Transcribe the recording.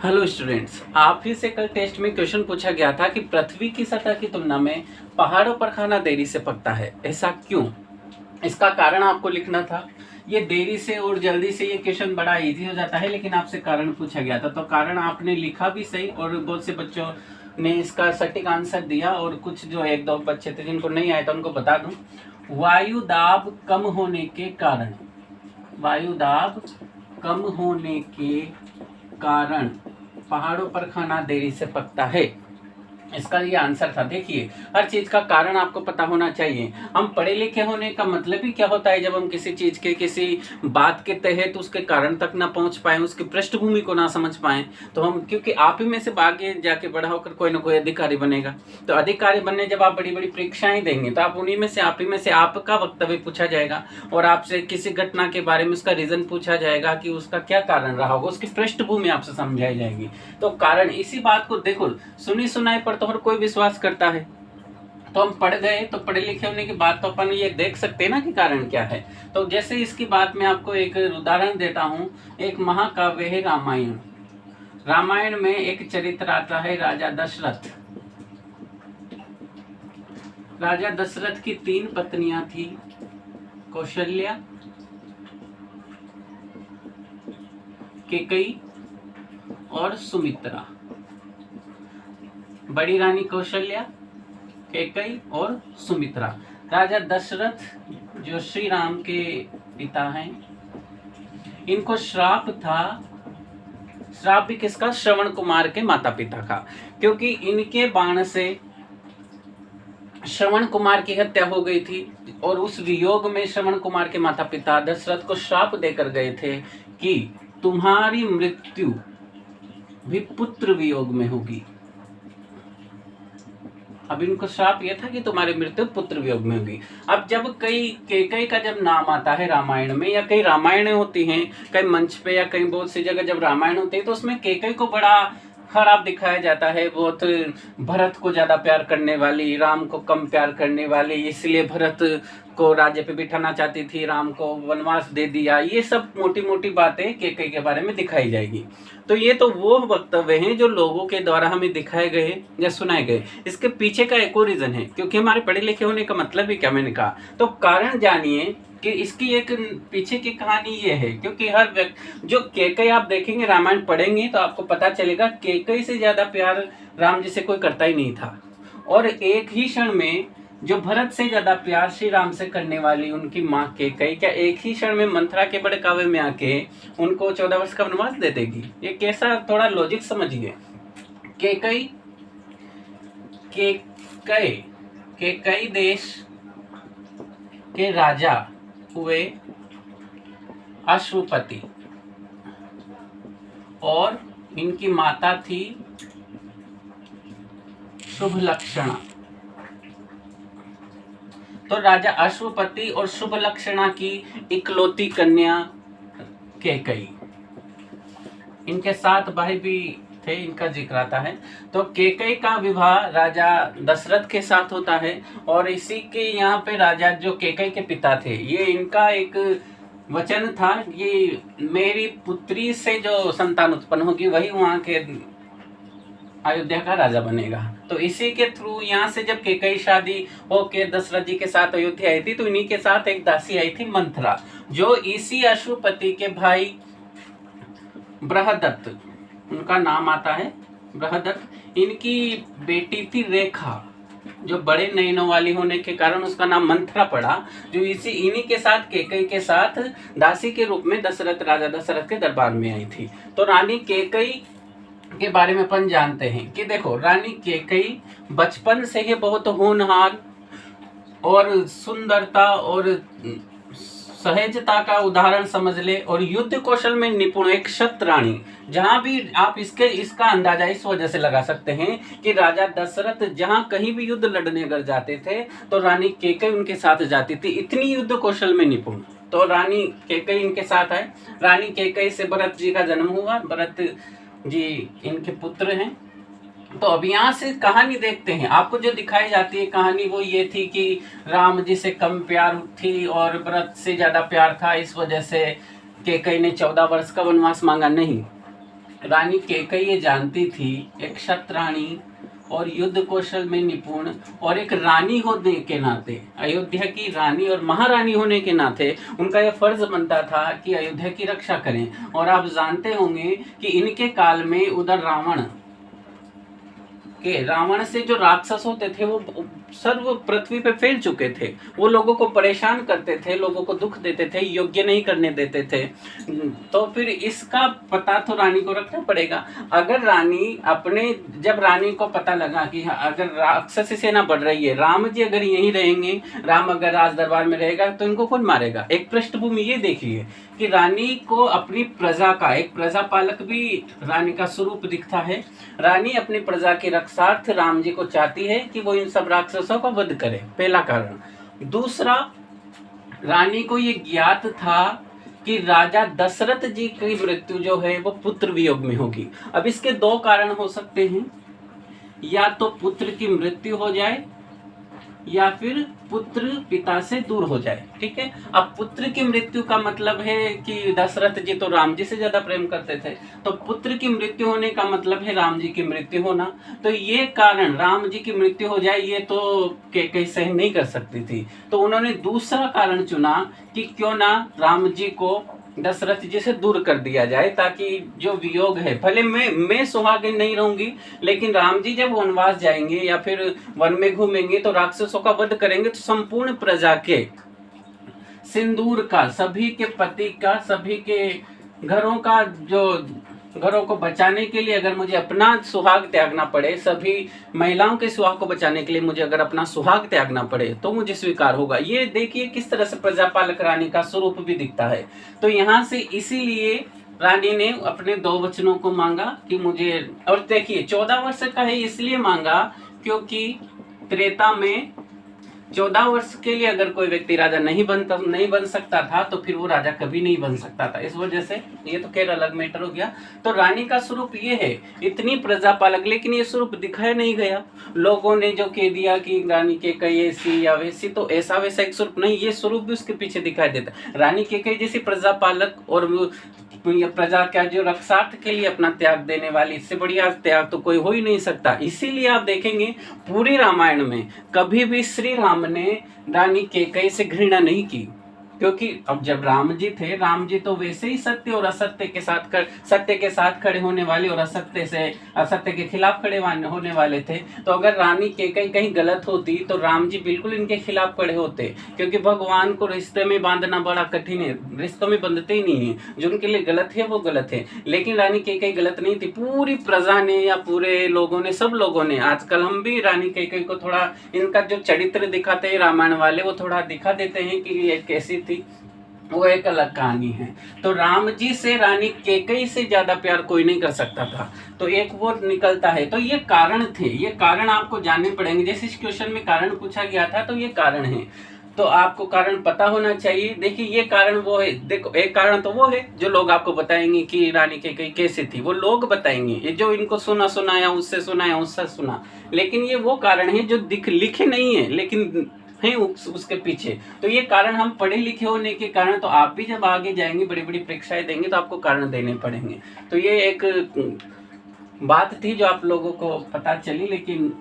Hello students, आप ही से कल टेस्ट में क्वेश्चन पूछा गया था कि पृथ्वी की सतह की तुलना में पहाड़ों पर खाना देरी से पकता है, ऐसा क्यों? इसका कारण आपको लिखना था। ये देरी से और जल्दी से ये क्वेश्चन बड़ा इजी हो जाता है, लेकिन आपसे कारण पूछा गया था तो कारण आपने लिखा भी सही और बहुत से बच्चों ने इसका सटीक आंसर दिया। और कुछ जो एक दो बच्चे थे जिनको नहीं आया था उनको बता दूं, वायु दाब कम होने के कारण, वायु दाब कम होने के कारण पहाड़ों पर खाना देरी से पकता है, इसका ये आंसर था। देखिए, हर चीज का कारण आपको पता होना चाहिए। हम पढ़े लिखे होने का मतलब ही क्या होता है? जब हम किसी चीज के किसी बात के तहत उसके कारण तक ना पहुंच पाए, उसकी पृष्ठभूमि को ना समझ पाए, तो हम, क्योंकि आप ही में से आगे जाके बड़ा होकर कोई ना कोई अधिकारी बनेगा, तो अधिकारी बनने जब आप बड़ी बड़ी परीक्षाएं देंगे तो आप उन्हीं में से, आप ही में से आपका वक्तव्य पूछा जाएगा और आपसे किसी घटना के बारे में उसका रीजन पूछा जाएगा कि उसका क्या कारण रहा होगा, उसकी पृष्ठभूमि आपसे समझाई जाएगी। तो कारण, इसी बात को देखो, सुनी सुनाई पर तो हर कोई विश्वास करता है। तो हम पढ़ गए, तो पढ़े लिखे होने के बाद तो अपन ये देख सकते हैं ना कि कारण क्या है। तो जैसे इसकी बात मैं आपको एक उदाहरण देता हूँ। एक महाकाव्य है रामायण। रामायण में एक चरित्र आता है राजा दशरथ। राजा दशरथ की 3 पत्नियां थी, कौशल्या, कैकेयी और सुमित्रा। बड़ी रानी कौशल्या, कैकेयी और सुमित्रा। राजा दशरथ जो श्री राम के पिता हैं, इनको श्राप था। श्राप भी किसका? श्रवण कुमार के माता पिता का, क्योंकि इनके बाण से श्रवण कुमार की हत्या हो गई थी। और उस वियोग में श्रवण कुमार के माता पिता दशरथ को श्राप देकर गए थे कि तुम्हारी मृत्यु भी पुत्र वियोग में होगी। अब इनको श्राप यह था कि तुम्हारी मृत्यु पुत्र वियोग में होगी। अब जब कैकेयी का जब नाम आता है रामायण में, या कई रामायणें होती हैं, कई मंच पे या कई बहुत सी जगह जब रामायण होती है, तो उसमें कैकेयी को बड़ा खराब दिखाया जाता है। बहुत भरत को ज्यादा प्यार करने वाली, राम को कम प्यार करने वाली, इसलिए भरत को राज्य पे बिठाना चाहती थी, राम को वनवास दे दिया। ये सब मोटी मोटी बातें कैकेयी के बारे में दिखाई जाएगी। तो ये तो वो वक्तव्य हैं जो लोगों के द्वारा हमें दिखाए गए या सुनाए गए। इसके पीछे का एक और रीजन है, क्योंकि हमारे पढ़े लिखे होने का मतलब ही क्या, मैंने कहा। तो कारण जानिए कि इसकी एक पीछे की कहानी ये है, क्योंकि हर व्यक्ति, जो कैकेयी आप देखेंगे, रामायण पढ़ेंगे तो आपको पता चलेगा कैकेयी से ज्यादा प्यार राम जी से कोई करता ही नहीं था। और एक ही क्षण में जो भरत से ज्यादा प्यार श्री राम से करने वाली उनकी माँ कैकेयी, क्या एक ही क्षण में मंथरा के बड़कावे में आके उनको 14 वर्ष का वनवास दे देगी? ये कैसा, थोड़ा लॉजिक समझिए। कैकेयी देश के राजा हुए अश्वपति और इनकी माता थी शुभलक्षणा। तो राजा अश्वपति और शुभलक्षणा की इकलौती कन्या कैकेयी। इनके 7 भाई भी थे, इनका जिक्र आता है। तो कैकेयी का विवाह राजा दशरथ के साथ होता है। और इसी के यहाँ पे राजा जो कैकेयी के पिता थे, ये इनका एक वचन था, ये मेरी पुत्री से जो संतान उत्पन्न होगी वही वहाँ के अयोध्या का राजा बनेगा। तो इसी के थ्रू यहाँ से जब कैकेयी शादी होके दशरथ जी के साथ अयोध्या आई थी, तो इन्हीं के साथ एक दासी आई थी मंथरा, जो इसी अश्वपति के भाई बृहदत्त, उनका नाम आता है बृहदत्त, इनकी बेटी थी रेखा, जो बड़े नयनों वाली होने के कारण उसका नाम मंथरा पड़ा, जो इन्हीं के साथ, कैकेयी के साथ दासी के रूप में राजा दशरथ के दरबार में आई थी। तो रानी कैकेयी के बारे में अपन जानते हैं कि देखो, रानी कैकेयी बचपन से ही बहुत होनहार और सुंदरता और सहजता का उदाहरण समझ ले, और युद्ध कौशल में निपुण एक शतरानी। जहां भी आप इसका अंदाजा इस वजह से लगा सकते हैं कि राजा दशरथ जहां कहीं भी युद्ध लड़ने अगर जाते थे तो रानी कैकेयी उनके साथ जाती थी, इतनी युद्ध कौशल में निपुण। तो रानी कैकेयी इनके साथ है। रानी कैकेयी से भरत जी का जन्म हुआ, भरत जी इनके पुत्र हैं। तो अब यहाँ से कहानी देखते हैं, आपको जो दिखाई जाती है कहानी वो ये थी कि राम जी से कम प्यार थी और भरत से ज्यादा प्यार था, इस वजह से कैकेयी ने 14 वर्ष का वनवास मांगा। नहीं, रानी कैकेयी ये जानती थी, एक क्षत्राणी और युद्ध कौशल में निपुण और एक रानी होने के नाते, अयोध्या की रानी और महारानी होने के नाते उनका यह फर्ज बनता था कि अयोध्या की रक्षा करें। और आप जानते होंगे कि इनके काल में उधर रावण से जो राक्षस होते थे वो सर्व पृथ्वी पे फैल चुके थे। वो लोगों को परेशान करते थे, लोगों को दुख देते थे, योग्य नहीं करने देते थे। तो फिर इसका पता तो रानी को रखना पड़ेगा। अगर जब रानी को पता लगा कि अगर राक्षसी सेना बढ़ रही है, राम जी अगर यहीं रहेंगे, राम अगर राज दरबार में रहेगा तो इनको कौन मारेगा। एक पृष्ठभूमि ये देखिए कि रानी को अपनी प्रजा का, एक प्रजा पालक भी रानी का स्वरूप दिखता है। रानी अपनी प्रजा के रक्षार्थ राम जी को चाहती है कि वो इन सब राक्षसों का वध करे, पहला कारण। दूसरा, रानी को ये ज्ञात था कि राजा दशरथ जी की मृत्यु जो है वो पुत्र वियोग में होगी। अब इसके दो कारण हो सकते हैं, या तो पुत्र की मृत्यु हो जाए या फिर पुत्र पिता से दूर हो जाए। ठीक है, अब पुत्र की मृत्यु का मतलब है कि दशरथ जी तो राम जी से ज्यादा प्रेम करते थे, तो पुत्र की मृत्यु होने का मतलब है राम जी की मृत्यु होना। तो ये कारण, राम जी की मृत्यु हो जाए, ये तो कैकेयी सहन नहीं कर सकती थी। तो उन्होंने दूसरा कारण चुना कि क्यों ना राम जी को दशरथ जी से दूर कर दिया जाए, ताकि जो वियोग है, भले मैं सुहागिन नहीं रहूंगी, लेकिन राम जी जब वनवास जाएंगे या फिर वन में घूमेंगे तो राक्षसों का वध करेंगे, तो संपूर्ण प्रजा के सिंदूर का, सभी के पति का, सभी के घरों को बचाने के लिए अगर मुझे अपना सुहाग त्यागना पड़े, सभी महिलाओं के सुहाग को बचाने के लिए मुझे अगर अपना सुहाग त्यागना पड़े तो मुझे स्वीकार होगा। ये देखिए किस तरह से प्रजापालक रानी का स्वरूप भी दिखता है। तो यहाँ से इसीलिए रानी ने अपने 2 वचनों को मांगा कि मुझे, और देखिए 14 वर्ष का है इसलिए मांगा क्योंकि त्रेता में 14 वर्ष के लिए अगर कोई व्यक्ति राजा नहीं बन सकता था तो फिर वो राजा कभी नहीं बन सकता था। इस वजह से ये तो खैर अलग मैटर हो गया। तो रानी का स्वरूप ये है, इतनी प्रजा पालक, लेकिन ये स्वरूप दिखाया नहीं गया। लोगों ने जो कह दिया कि रानी कैकेयी ऐसी या वैसी, तो ऐसा वैसा एक स्वरूप नहीं, ये स्वरूप भी उसके पीछे दिखाई देता। रानी कैकेयी जैसी प्रजा पालक और प्रजा का जो रक्षार्थ के लिए अपना त्याग देने वाली, इससे बढ़िया त्याग तो कोई हो ही नहीं सकता। इसीलिए आप देखेंगे पूरी रामायण में कभी भी श्री राम ने रानी कैकेयी से घृणा नहीं की, क्योंकि अब जब राम जी थे, राम जी तो वैसे ही सत्य और असत्य के साथ खड़े होने वाले और असत्य के खिलाफ खड़े होने वाले थे। तो अगर रानी कैकेयी कहीं गलत होती तो राम जी बिल्कुल इनके खिलाफ खड़े होते, क्योंकि भगवान को रिश्ते में बांधना बड़ा कठिन है, रिश्तों में बंधते ही नहीं है। जो उनके लिए गलत है वो गलत है, लेकिन रानी कैकेयी गलत नहीं थी। पूरी प्रजा ने या पूरे लोगों ने, सब लोगों ने, आजकल हम भी रानी कैकेयी को थोड़ा, इनका जो चरित्र दिखाते हैं रामायण वाले, वो थोड़ा दिखा देते हैं कि ये कैसी थी, वो एक अलग कहानी है। तो राम जी से रानी कैकेयी से ज्यादा प्यार कोई नहीं कर सकता था, तो एक वो निकलता है। तो ये कारण थे, ये कारण आपको जानने पड़ेंगे। जैसे इस क्वेश्चन में कारण पूछा गया था तो ये कारण है, तो आपको कारण पता होना चाहिए। देखिए ये कारण वो है, देखो एक कारण तो वो है जो लोग आपको बताएंगे कि रानी कैकेयी कैसे थी, वो लोग बताएंगे, ये जो इनको सुना या उससे सुना, लेकिन ये वो कारण है जो लिखे नहीं है लेकिन है उसके पीछे। तो ये कारण, हम पढ़े लिखे होने के कारण, तो आप भी जब आगे जाएंगे, बड़ी बड़ी परीक्षाएं देंगे तो आपको कारण देने पड़ेंगे। तो ये एक बात थी जो आप लोगों को पता चली, लेकिन